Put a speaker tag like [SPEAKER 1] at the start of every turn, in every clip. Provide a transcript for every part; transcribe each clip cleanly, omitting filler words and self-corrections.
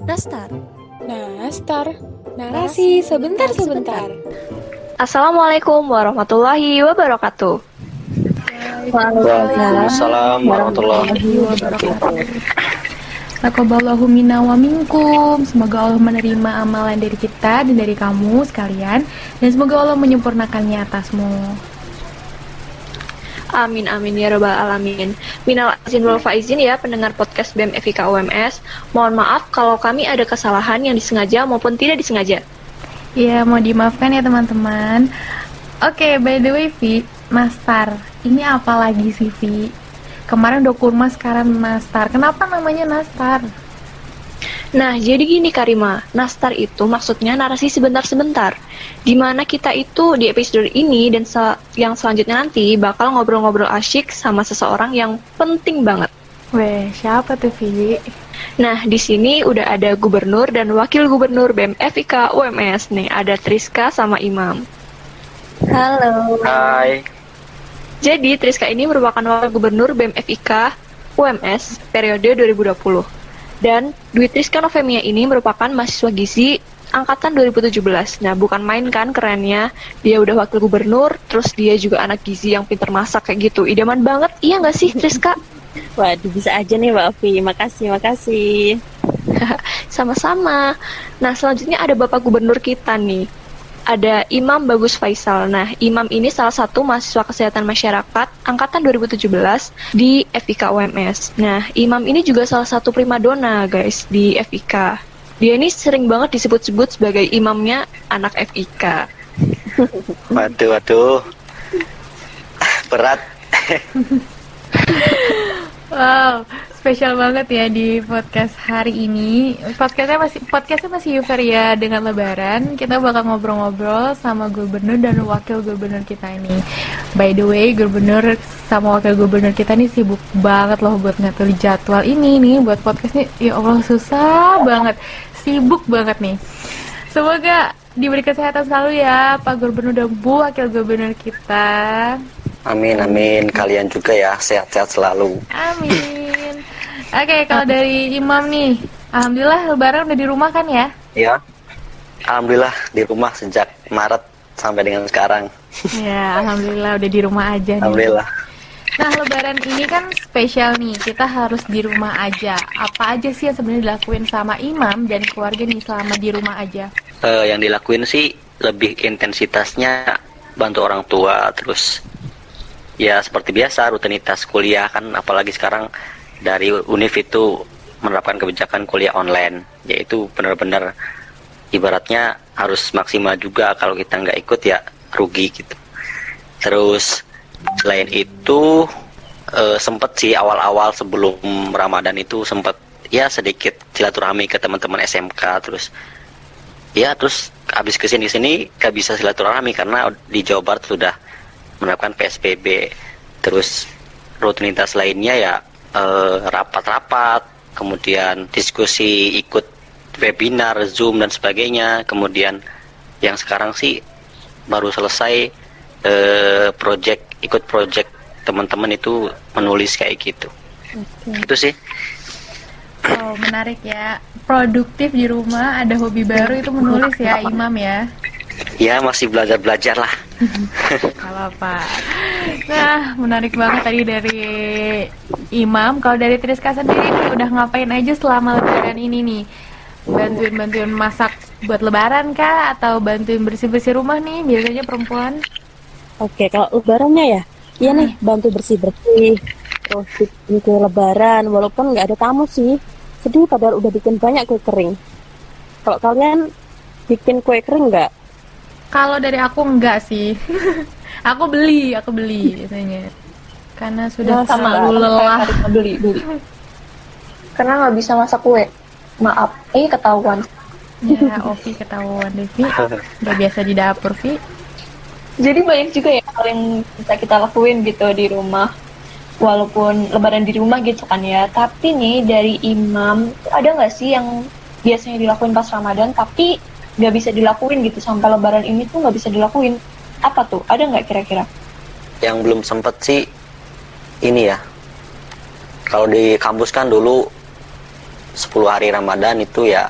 [SPEAKER 1] Nastar.
[SPEAKER 2] Nastar, narasi sebentar-sebentar.
[SPEAKER 3] Assalamualaikum warahmatullahi wabarakatuh.
[SPEAKER 4] Waalaikumsalam warahmatullahi wabarakatuh.
[SPEAKER 2] Taqabbalallahu minna wa minkum. Semoga Allah menerima amalan dari kita dan dari kamu sekalian, dan semoga Allah menyempurnakannya atasmu.
[SPEAKER 3] Amin amin ya rabbal alamin. Minal aizin wal faizin ya pendengar podcast BEM FIK UMS. Mohon maaf kalau kami ada kesalahan yang disengaja maupun tidak disengaja.
[SPEAKER 2] Ya, mau dimaafkan ya teman-teman. Oke, by the way Vi, Nastar, ini apa lagi sih Vi? Kemarin udah kurma, sekarang Nastar. Kenapa namanya Nastar?
[SPEAKER 3] Nah, jadi gini Karima, Nastar itu maksudnya narasi sebentar-sebentar. Dimana kita itu di episode ini dan yang selanjutnya nanti bakal ngobrol-ngobrol asyik sama seseorang yang penting banget.
[SPEAKER 2] Weh, siapa tuh Vi?
[SPEAKER 3] Nah, di sini udah ada gubernur dan wakil gubernur BEM FIK UMS nih, ada Triska sama Imam.
[SPEAKER 1] Halo.
[SPEAKER 4] Hai.
[SPEAKER 3] Jadi, Triska ini merupakan wakil gubernur BEM FIK UMS periode 2020. Dan Dwi Triska Novemia ini merupakan mahasiswa gizi angkatan 2017. Nah, bukan main kan kerennya. Dia udah wakil gubernur, terus dia juga anak gizi yang pinter masak kayak gitu. Idaman banget, iya nggak sih Triska?
[SPEAKER 1] Waduh, bisa aja nih Mbak Ovi. Makasih.
[SPEAKER 3] Sama-sama. Nah, selanjutnya ada Bapak Gubernur kita nih. Ada Imam Bagus Faisal. Nah, Imam ini salah satu mahasiswa kesehatan masyarakat angkatan 2017 di FIK UMS. Nah, Imam ini juga salah satu primadona guys di FIK. Dia ini sering banget disebut-sebut sebagai imamnya anak FIK.
[SPEAKER 4] Waduh. Berat.
[SPEAKER 2] Wow, spesial banget ya di podcast hari ini. Podcastnya masih euforia dengan Lebaran. Kita bakal ngobrol-ngobrol sama gubernur dan wakil gubernur kita ini. By the way, gubernur sama wakil gubernur kita ini sibuk banget loh buat ngatur jadwal ini nih buat podcast nih. Ya Allah, susah banget, sibuk banget nih. Semoga diberi kesehatan selalu ya Pak Gubernur dan Bu Wakil Gubernur kita.
[SPEAKER 4] Amin. Kalian juga ya, sehat-sehat selalu.
[SPEAKER 2] Amin. Oke, kalau dari Imam nih, alhamdulillah Lebaran udah di rumah kan ya?
[SPEAKER 4] Ya. Alhamdulillah di rumah sejak Maret sampai dengan sekarang.
[SPEAKER 2] Ya, alhamdulillah udah di rumah aja nih.
[SPEAKER 4] Alhamdulillah.
[SPEAKER 2] Nah, Lebaran ini kan spesial nih, kita harus di rumah aja. Apa aja sih yang sebenarnya dilakuin sama Imam dan keluarga nih selama di rumah aja?
[SPEAKER 4] Yang dilakuin sih lebih intensitasnya bantu orang tua, terus ya seperti biasa rutinitas kuliah kan, apalagi sekarang dari Univ itu menerapkan kebijakan kuliah online, yaitu benar-benar ibaratnya harus maksimal juga, kalau kita nggak ikut ya rugi gitu. Terus selain itu sempet sih awal-awal sebelum Ramadan itu sempet ya sedikit silaturahmi ke teman-teman SMK, terus habis kesini gak bisa silaturahmi karena di Jawa Barat sudah menerapkan PSBB. Terus rutinitas lainnya ya rapat-rapat, kemudian diskusi, ikut webinar, Zoom dan sebagainya. Kemudian yang sekarang sih baru selesai ikut project teman-teman itu menulis kayak gitu.
[SPEAKER 2] Oke.
[SPEAKER 4] Itu sih.
[SPEAKER 2] Oh, menarik ya. Produktif di rumah, ada hobi baru itu menulis ya, Imam ya.
[SPEAKER 4] Ya masih belajar lah.
[SPEAKER 2] Kalau apa? Nah, menarik banget tadi dari Imam. Kalau dari Triska sendiri nih, udah ngapain aja selama Lebaran ini nih? Bantuin masak buat Lebaran kah? Atau bantuin bersih-bersih rumah nih? Biasanya perempuan.
[SPEAKER 1] Oke, kalau Lebarannya ya, iya nih bantu bersih-bersih. Terus bikin kue Lebaran, walaupun nggak ada tamu sih. Sedih padahal udah bikin banyak kue kering. Kalau kalian bikin kue kering nggak?
[SPEAKER 2] Kalau dari aku enggak sih. aku beli biasanya. Karena sudah
[SPEAKER 3] Sama
[SPEAKER 2] terlalu lelah.
[SPEAKER 3] beli. Karena nggak bisa masak kue. Maaf, ketahuan.
[SPEAKER 2] Ya, Ovi ketahuan Devi. Udah biasa di dapur, Vi.
[SPEAKER 3] Jadi banyak juga ya hal yang bisa kita lakuin gitu di rumah. Walaupun Lebaran di rumah gitu kan ya. Tapi nih dari Imam, ada nggak sih yang biasanya dilakuin pas Ramadan tapi nggak bisa dilakuin gitu sampai Lebaran ini tuh nggak bisa dilakuin? Apa tuh? Ada nggak kira-kira?
[SPEAKER 4] Yang belum sempet sih ini ya, kalau di kampus kan dulu 10 hari Ramadan itu ya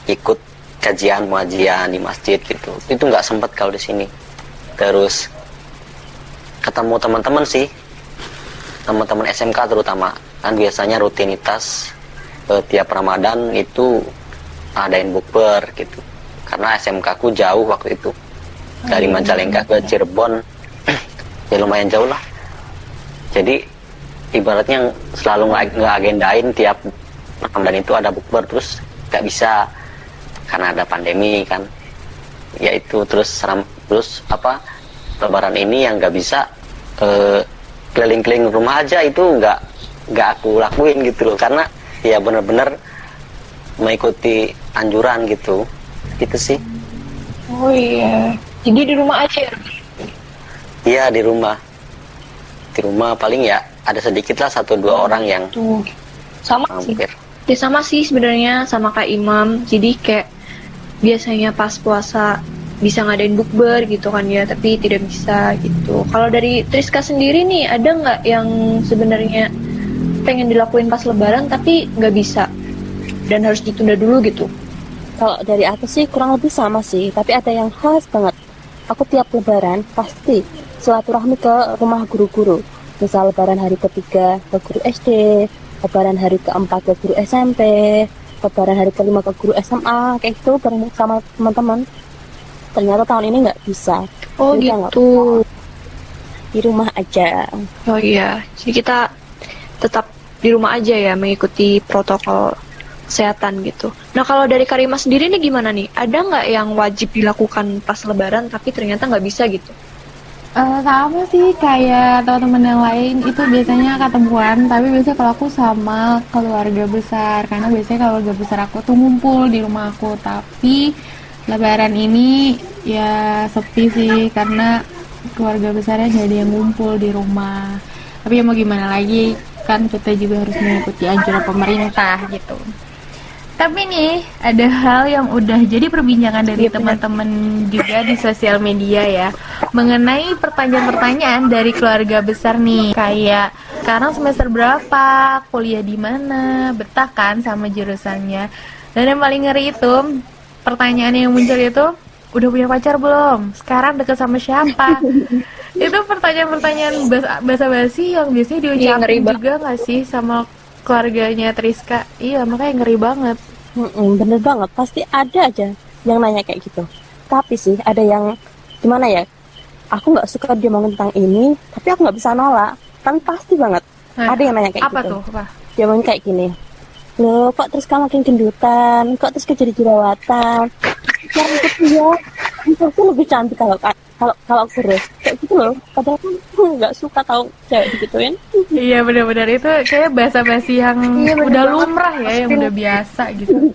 [SPEAKER 4] ikut kajian pengajian di masjid gitu. Itu nggak sempet kalau di sini. Terus ketemu teman-teman sih, teman-teman SMK terutama, kan biasanya rutinitas tiap Ramadan itu adain bukber gitu. Karena SMK ku jauh waktu itu, dari Majalengka ke Cirebon, ya lumayan jauh lah. Jadi ibaratnya selalu nggak agendain tiap Ramadan itu ada bukber, terus nggak bisa karena ada pandemi kan. Ya itu terus Lebaran ini yang nggak bisa keliling-keliling rumah aja, itu nggak aku lakuin gitu loh, karena ya bener-bener mengikuti anjuran gitu sih.
[SPEAKER 3] Oh iya, jadi di rumah aja ya?
[SPEAKER 4] Iya, di rumah paling ya ada sedikit lah 1-2 orang yang
[SPEAKER 3] Tuh, sama sih.
[SPEAKER 4] hampir.
[SPEAKER 3] Ya sama sih sebenarnya, sama kayak Imam. Jadi kayak biasanya pas puasa bisa ngadain bukber gitu kan ya, tapi tidak bisa gitu. Kalau dari Triska sendiri nih, ada nggak yang sebenarnya pengen dilakuin pas Lebaran tapi nggak bisa dan harus ditunda dulu gitu?
[SPEAKER 1] Kalau dari aku sih kurang lebih sama sih, tapi ada yang khas banget. Aku tiap Lebaran pasti silaturahmi ke rumah guru-guru. Misal Lebaran hari ketiga ke guru SD, Lebaran hari keempat ke guru SMP, Lebaran hari kelima ke guru SMA, kayak gitu bareng sama teman-teman. Ternyata tahun ini nggak bisa.
[SPEAKER 3] Oh
[SPEAKER 1] Jadi nggak
[SPEAKER 3] gitu.
[SPEAKER 1] di rumah aja.
[SPEAKER 3] Oh iya, jadi kita tetap di rumah aja ya, mengikuti protokol kesehatan gitu. Nah kalau dari Karima sendiri nih gimana nih? Ada nggak yang wajib dilakukan pas Lebaran tapi ternyata nggak bisa gitu?
[SPEAKER 2] Sama sih kayak teman-teman yang lain, itu biasanya ketemuan, tapi biasanya kalau aku sama keluarga besar, karena biasanya keluarga besar aku tuh ngumpul di rumah aku. Tapi Lebaran ini ya sepi sih, karena keluarga besarnya nggak ada yang ngumpul di rumah. Tapi ya mau gimana lagi, kan kita juga harus mengikuti anjuran pemerintah gitu. Tapi nih ada hal yang udah jadi perbincangan dari teman-teman juga di sosial media ya, mengenai pertanyaan-pertanyaan dari keluarga besar nih, kayak sekarang semester berapa, kuliah di mana, betah kan sama jurusannya. Dan yang paling ngeri itu pertanyaan yang muncul itu, udah punya pacar belum? Sekarang deket sama siapa? Itu pertanyaan-pertanyaan basa-basi yang biasanya diucapin juga nggak sih sama keluarganya Triska? Iya, makanya ngeri banget.
[SPEAKER 1] Bener banget, pasti ada aja yang nanya kayak gitu. Tapi sih ada yang gimana ya, aku nggak suka dia ngomong tentang ini, tapi aku nggak bisa nolak, kan pasti banget.
[SPEAKER 2] Nah,
[SPEAKER 1] Ada yang nanya kayak
[SPEAKER 2] apa
[SPEAKER 1] gitu.
[SPEAKER 2] tuh? Apa?
[SPEAKER 1] Dia ngomong kayak gini, loh kok Triska makin gendutan, kok Triska jadi jerawatan. Yang itu ya, itu lebih cantik kalau kurus kayak gitu loh. Padahal kan nggak suka tahu cewek digituin.
[SPEAKER 2] Iya benar-benar itu kayak basa-basi yang udah lumrah ya, yang udah biasa gitu.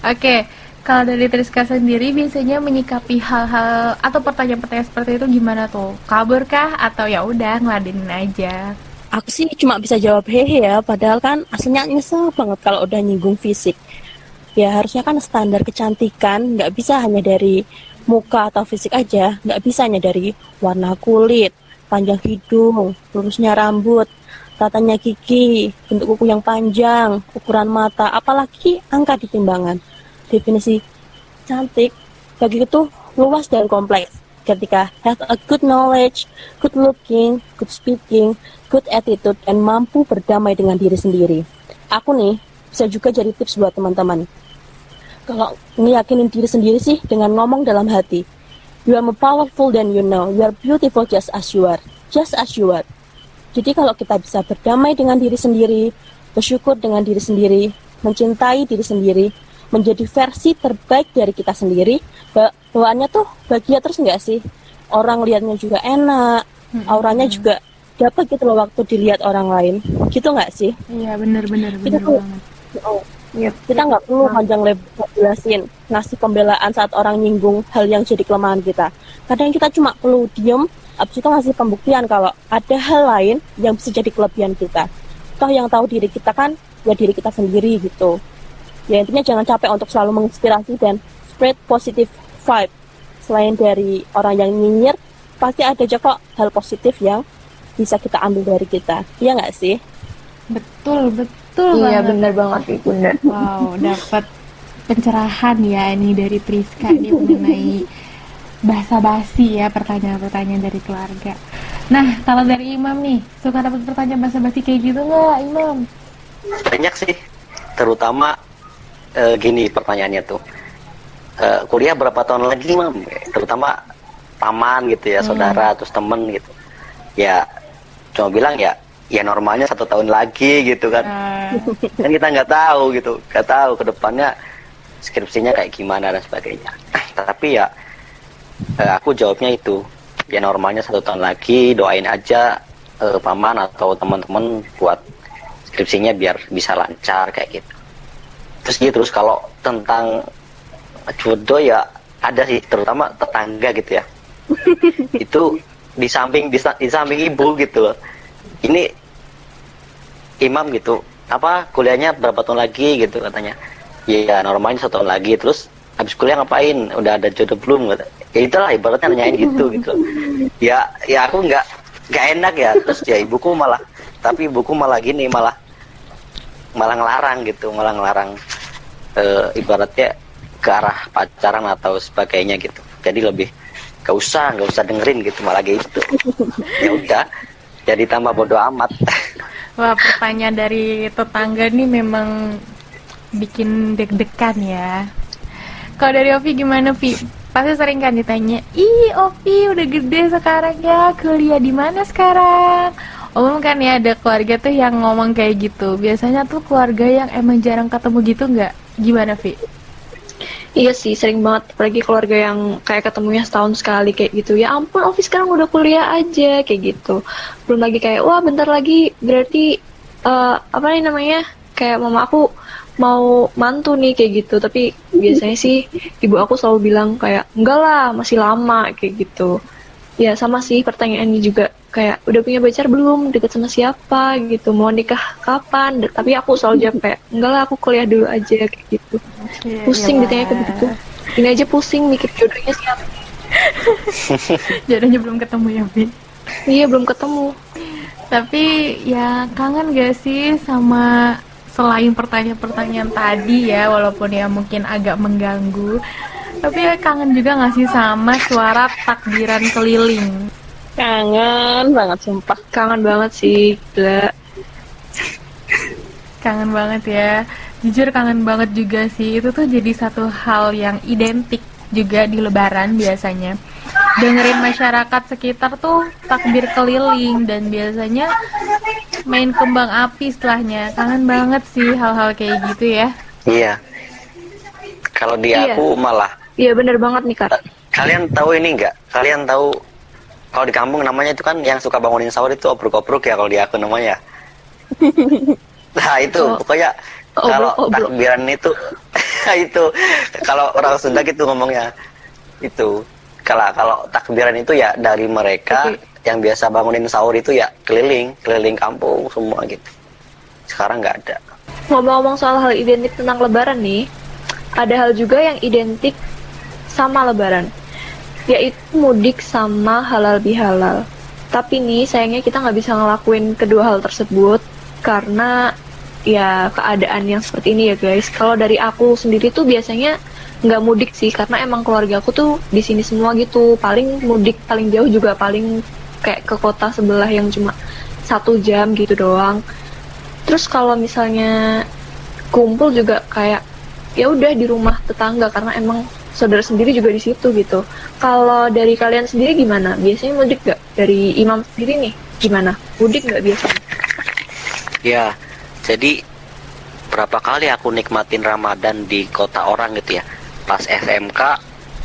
[SPEAKER 2] Oke, kalau dari Triska sendiri biasanya menyikapi hal-hal atau pertanyaan-pertanyaan seperti itu gimana tuh? Kabur kah atau ya udah ngeladenin aja?
[SPEAKER 1] Aku sih cuma bisa jawab hehe ya, padahal kan aslinya nyesel banget kalau udah nyinggung fisik. Ya harusnya kan standar kecantikan nggak bisa hanya dari muka atau fisik aja, nggak bisa hanya dari warna kulit, panjang hidung, lurusnya rambut, tatanya gigi, bentuk kuku yang panjang, ukuran mata, apalagi angka di timbangan. Definisi cantik bagi itu luas dan kompleks. Ketika have a good knowledge, good looking, good speaking, good attitude, dan mampu berdamai dengan diri sendiri. Aku nih bisa juga jadi tips buat teman-teman. Kalau ngeyakinin diri sendiri sih dengan ngomong dalam hati. You are more powerful than you know. You are beautiful just as you are. Just as you are. Jadi kalau kita bisa berdamai dengan diri sendiri, bersyukur dengan diri sendiri, mencintai diri sendiri, menjadi versi terbaik dari kita sendiri, bawaannya tuh bahagia terus nggak sih? Orang lihatnya juga enak, auranya juga dapat gitu loh waktu dilihat orang lain. Gitu nggak sih?
[SPEAKER 2] Iya benar-benar
[SPEAKER 1] Kita tuh, kita nggak perlu panjang lebar jelasin, ngasih pembelaan saat orang nyinggung hal yang jadi kelemahan kita. Kadang kita cuma perlu diem, abis itu ngasih pembuktian kalau ada hal lain yang bisa jadi kelebihan kita. Toh yang tahu diri kita kan ya diri kita sendiri gitu. Ya intinya jangan capek untuk selalu menginspirasi dan spread positive vibe. Selain dari orang yang nyinyir, pasti ada aja kok hal positif yang bisa kita ambil dari kita. Iya nggak sih?
[SPEAKER 2] Betul, betul
[SPEAKER 3] Iya,
[SPEAKER 2] banget.
[SPEAKER 3] bener banget nih, Bunda.
[SPEAKER 2] Wow, dapat pencerahan ya ini dari Priska nih mengenai basa-basi ya, pertanyaan-pertanyaan dari keluarga. Nah, kalau dari Imam nih, suka dapat pertanyaan basa-basi kayak gitu nggak, Imam?
[SPEAKER 4] Banyak sih, terutama gini pertanyaannya tuh. Kuliah berapa tahun lagi, Mam? Terutama paman gitu ya, saudara, terus temen gitu. Ya, cuma bilang ya normalnya 1 tahun lagi gitu kan. Kan kita nggak tahu gitu, nggak tahu ke depannya skripsinya kayak gimana dan sebagainya. Tapi ya aku jawabnya itu, ya normalnya 1 tahun lagi, doain aja paman atau teman-teman buat skripsinya biar bisa lancar kayak gitu. Terus kalau tentang jodoh ya ada sih, terutama tetangga gitu ya. Itu di samping ibu gitu loh. Ini Imam gitu, apa kuliahnya berapa tahun lagi gitu katanya. Ya normalnya 1 tahun lagi. Terus habis kuliah ngapain? Udah ada jodoh belum? Ya itulah ibaratnya nanyain gitu gitu. Ya aku nggak enak ya. Terus ya ibuku malah gini, malah ngelarang gitu, ibaratnya ke arah pacaran atau sebagainya gitu. Jadi lebih nggak usah dengerin gitu, malah gitu. Ya udah, jadi tambah bodoh amat.
[SPEAKER 2] Wah, pertanyaan dari tetangga nih memang bikin deg-degan ya. Kalau dari Ovi gimana, Vi? Pasti sering kan ditanya, ih Ovi udah gede sekarang ya, kuliah di mana sekarang? Umum kan ya ada keluarga tuh yang ngomong kayak gitu. Biasanya tuh keluarga yang emang jarang ketemu gitu nggak? Gimana, Vi?
[SPEAKER 3] Iya sih, sering banget. Apalagi keluarga yang kayak ketemunya setahun sekali kayak gitu. Ya ampun, Ovi sekarang udah kuliah aja kayak gitu. Belum lagi kayak, wah bentar lagi berarti apa nih namanya? Kayak mama aku mau mantu nih kayak gitu. Tapi biasanya sih ibu aku selalu bilang kayak, enggak lah, masih lama kayak gitu. Ya sama sih pertanyaannya juga kayak udah punya pacar belum, deket sama siapa gitu, mau nikah kapan. Tapi aku selalu jawab kayak enggak lah, aku kuliah dulu aja kayak gitu. Pusing ditanya kayak begitu. Ini aja pusing mikir jodohnya siapa.
[SPEAKER 2] Jodohnya belum ketemu ya, Vi?
[SPEAKER 3] Iya, belum ketemu.
[SPEAKER 2] Tapi ya kangen gak sih sama selain pertanyaan-pertanyaan tadi ya, walaupun ya mungkin agak mengganggu, tapi ya kangen juga gak sih sama suara takbiran keliling?
[SPEAKER 1] Kangen banget sumpah.
[SPEAKER 3] Kangen banget sih, gila.
[SPEAKER 2] Kangen banget ya. Jujur kangen banget juga sih. Itu tuh jadi satu hal yang identik juga di Lebaran biasanya. Dengerin masyarakat sekitar tuh takbir keliling dan biasanya main kembang api setelahnya. Kangen banget sih hal-hal kayak gitu ya.
[SPEAKER 4] Iya. Kalau di
[SPEAKER 3] Iya.
[SPEAKER 4] aku malah.
[SPEAKER 3] Iya bener banget nih Kak.
[SPEAKER 4] Kalian tahu ini nggak? Kalian tahu kalau di kampung namanya itu kan yang suka bangunin sahur itu obruk-obruk ya, kalau di aku namanya. Nah itu pokoknya kalau takbiran itu itu kalau orang Sunda gitu ngomongnya itu. Kalau takbiran itu ya dari mereka yang biasa bangunin sahur itu ya keliling kampung semua gitu. Sekarang nggak ada.
[SPEAKER 3] Ngomong-ngomong soal hal identik tentang Lebaran nih, ada hal juga yang identik sama Lebaran, yaitu mudik sama halal bihalal. Tapi nih sayangnya kita nggak bisa ngelakuin kedua hal tersebut karena ya keadaan yang seperti ini ya guys. Kalau dari aku sendiri tuh biasanya nggak mudik sih karena emang keluarga aku tuh di sini semua gitu. Paling mudik paling jauh juga paling kayak ke kota sebelah yang cuma 1 jam gitu doang. Terus kalau misalnya kumpul juga kayak ya udah di rumah tetangga karena emang saudara sendiri juga di situ gitu. Kalau dari kalian sendiri gimana? Biasanya mudik nggak? Dari Imam sendiri nih gimana? Mudik nggak biasanya?
[SPEAKER 4] Ya, jadi berapa kali aku nikmatin Ramadan di kota orang gitu ya. Pas SMK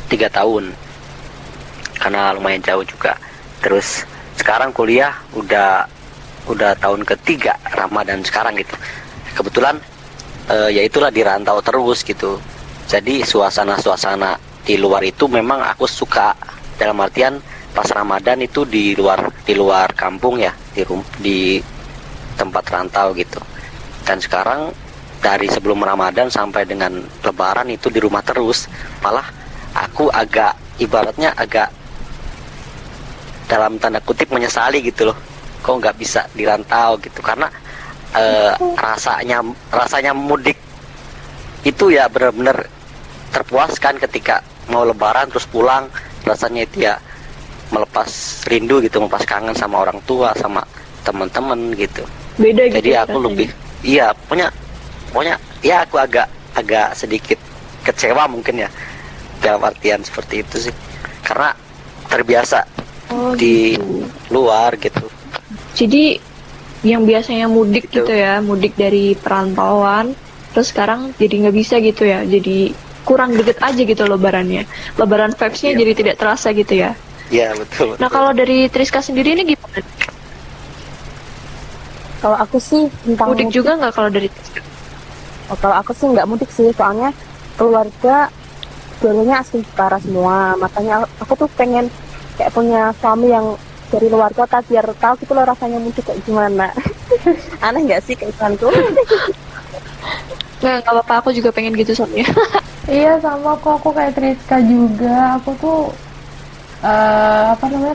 [SPEAKER 4] 3 tahun. Karena lumayan jauh juga. Terus sekarang kuliah udah tahun ketiga Ramadan sekarang gitu. Kebetulan ya itulah di rantau terus gitu. Jadi suasana di luar itu memang aku suka, dalam artian pas Ramadan itu di luar kampung ya, di tempat rantau gitu. Dan sekarang dari sebelum Ramadan sampai dengan Lebaran itu di rumah terus. Malah aku ibaratnya agak dalam tanda kutip menyesali gitu loh, kok nggak bisa dirantau gitu. Karena rasanya mudik itu ya benar-benar terpuaskan ketika mau lebaran terus pulang, rasanya itu ya melepas rindu gitu, melepas kangen sama orang tua, sama teman-teman gitu.
[SPEAKER 3] Beda gitu.
[SPEAKER 4] Jadi aku
[SPEAKER 3] rasanya.
[SPEAKER 4] lebih pokoknya ya aku agak sedikit kecewa mungkin ya, dalam artian seperti itu sih, karena terbiasa di luar gitu.
[SPEAKER 3] Jadi yang biasanya mudik
[SPEAKER 4] Gitu.
[SPEAKER 3] gitu ya, mudik dari perantauan, terus sekarang jadi nggak bisa gitu ya, jadi kurang deket aja gitu lebarannya. Lebaran vibes-nya
[SPEAKER 4] Iya,
[SPEAKER 3] jadi
[SPEAKER 4] betul.
[SPEAKER 3] tidak terasa gitu ya.
[SPEAKER 4] Iya betul.
[SPEAKER 3] Nah kalau dari Triska sendiri ini gimana?
[SPEAKER 1] Kalau aku sih tentang
[SPEAKER 3] Mudik juga nggak kalau dari Triska?
[SPEAKER 1] kalau aku sih nggak mudik sih, soalnya keluarga dulunya asli Jepara semua, makanya aku tuh pengen kayak punya suami yang dari luar kota biar tahu gitu loh rasanya mudik kayak gimana. Aneh nggak sih keisanku?
[SPEAKER 3] Nggak apa-apa, aku juga pengen gitu soalnya.
[SPEAKER 2] Iya sama kok, aku kayak Triska juga. Aku tuh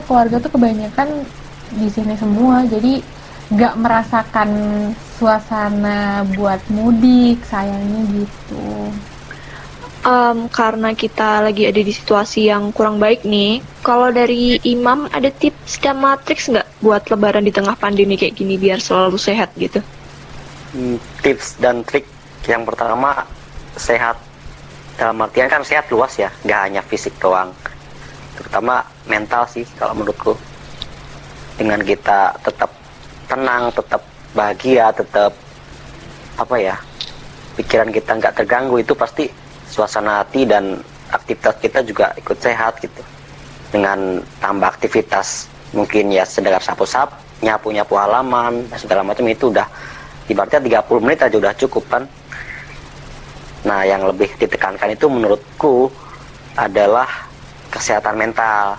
[SPEAKER 2] keluarga tuh kebanyakan di sini semua, jadi nggak merasakan suasana buat mudik, sayangnya gitu.
[SPEAKER 3] Karena kita lagi ada di situasi yang kurang baik nih, kalau dari Imam ada tips sama triks nggak buat lebaran di tengah pandemi kayak gini biar selalu sehat gitu?
[SPEAKER 4] Tips dan trik yang pertama, sehat dalam artian kan sehat luas ya, nggak hanya fisik doang, terutama mental sih kalau menurutku. Dengan kita tetap tenang, tetap bahagia, tetap pikiran kita nggak terganggu, itu pasti suasana hati dan aktivitas kita juga ikut sehat gitu. Dengan tambah aktivitas mungkin ya sekedar sapu-sapu, nyapu halaman dan segala macam, itu udah ibaratnya 30 menit aja udah cukup kan. Nah yang lebih ditekankan itu menurutku adalah kesehatan mental,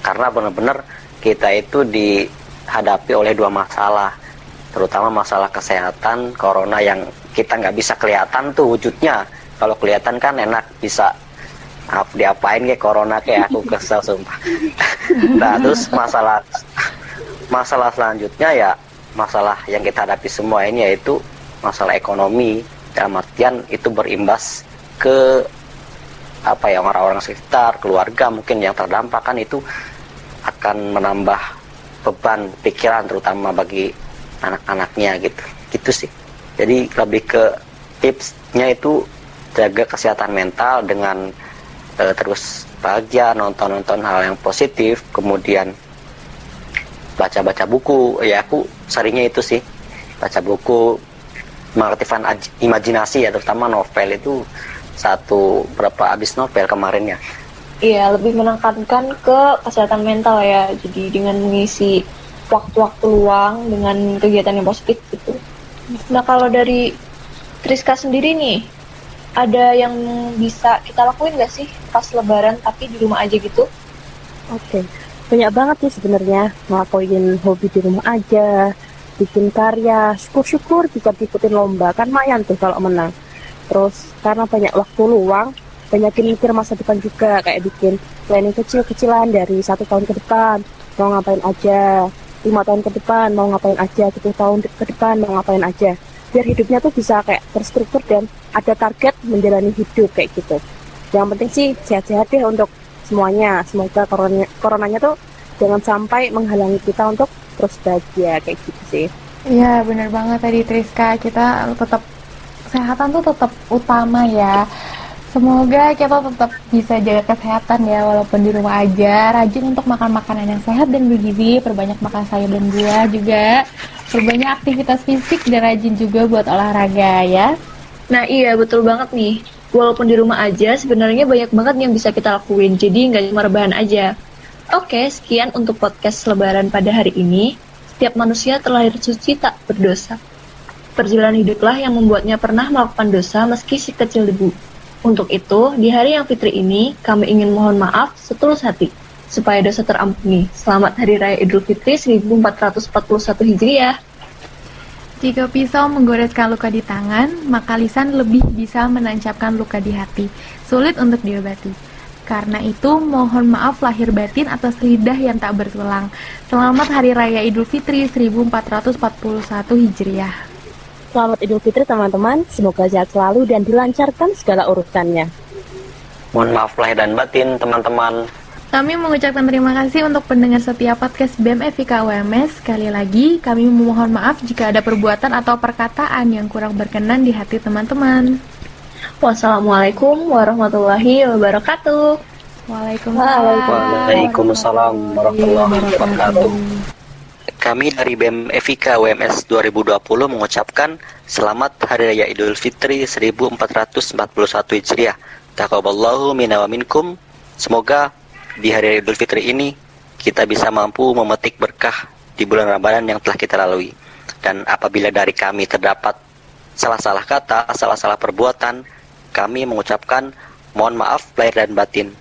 [SPEAKER 4] karena benar-benar kita itu dihadapi oleh dua masalah, terutama masalah kesehatan corona yang kita nggak bisa kelihatan tuh wujudnya. Kalau kelihatan kan enak, bisa diapain kayak corona, kayak aku kesel sumpah. Nah terus masalah selanjutnya ya masalah yang kita hadapi semua ini, yaitu masalah ekonomi, dalam artian itu berimbas ke orang-orang sekitar, keluarga mungkin yang terdampak kan, itu akan menambah beban pikiran terutama bagi anak-anaknya gitu sih. Jadi lebih ke tipsnya itu jaga kesehatan mental dengan terus bahagia, nonton hal yang positif, kemudian baca buku. Ya aku seringnya itu sih, baca buku, mengaktifkan imajinasi ya, terutama novel. Itu habis novel kemarin ya.
[SPEAKER 3] Iya, lebih menekankan ke kesehatan mental ya. Jadi dengan mengisi waktu-waktu luang dengan kegiatan yang positif gitu. Nah kalau dari Triska sendiri nih, ada yang bisa kita lakuin nggak sih pas lebaran tapi di rumah aja gitu?
[SPEAKER 1] Oke, banyak banget sih sebenarnya ngelakuin hobi di rumah aja, bikin karya, syukur-syukur bisa diikutin lomba, kan lumayan tuh kalau menang. Terus karena banyak waktu luang, banyakin mikir masa depan juga, kayak bikin planning kecil-kecilan dari 1 tahun ke depan, mau ngapain aja, 5 tahun ke depan mau ngapain aja, 10 tahun ke depan mau ngapain aja, biar hidupnya tuh bisa kayak terstruktur dan ada target menjalani hidup kayak gitu. Yang penting sih sehat-sehat deh untuk semuanya. Semoga coronanya tuh jangan sampai menghalangi kita untuk terus bahagia kayak gitu sih.
[SPEAKER 2] Iya benar banget tadi Triska, kita tetap kesehatan tuh tetap utama ya. Semoga kita tetap bisa jaga kesehatan ya, walaupun di rumah aja. Rajin untuk makan makanan yang sehat dan bergizi, perbanyak makan sayur dan buah juga, perbanyak aktivitas fisik, dan rajin juga buat olahraga ya.
[SPEAKER 3] Nah iya betul banget nih. Walaupun di rumah aja sebenarnya banyak banget yang bisa kita lakuin. Jadi nggak cuma rebahan aja. Oke, sekian untuk podcast Lebaran pada hari ini. Setiap manusia terlahir suci tak berdosa. Perjalanan hiduplah yang membuatnya pernah melakukan dosa meski sekecil debu. Untuk itu, di hari yang fitri ini, kami ingin mohon maaf setulus hati, supaya dosa terampuni. Selamat Hari Raya Idul Fitri 1441 Hijriah.
[SPEAKER 2] Jika pisau menggoreskan luka di tangan, maka lisan lebih bisa menancapkan luka di hati, sulit untuk diobati. Karena itu, mohon maaf lahir batin atas lidah yang tak bertulang. Selamat Hari Raya Idul Fitri 1441 Hijriah.
[SPEAKER 1] Selamat Idul Fitri teman-teman, semoga sehat selalu dan dilancarkan segala urusannya.
[SPEAKER 4] Mohon maaf lahir dan batin teman-teman.
[SPEAKER 2] Kami mengucapkan terima kasih untuk pendengar setiap podcast BEM FIK UMS. Sekali lagi, kami memohon maaf jika ada perbuatan atau perkataan yang kurang berkenan di hati teman-teman.
[SPEAKER 3] Wassalamualaikum warahmatullahi wabarakatuh.
[SPEAKER 4] Waalaikumsalam warahmatullahi wabarakatuh. Kami dari BEM FIK UMS 2020 mengucapkan Selamat Hari Raya Idul Fitri 1441 Hijriah. Taqabbalallahu minna wa minkum. Semoga di Hari Raya Idul Fitri ini kita bisa mampu memetik berkah di bulan Ramadan yang telah kita lalui. Dan apabila dari kami terdapat salah-salah kata, salah-salah perbuatan, kami mengucapkan mohon maaf lahir dan batin.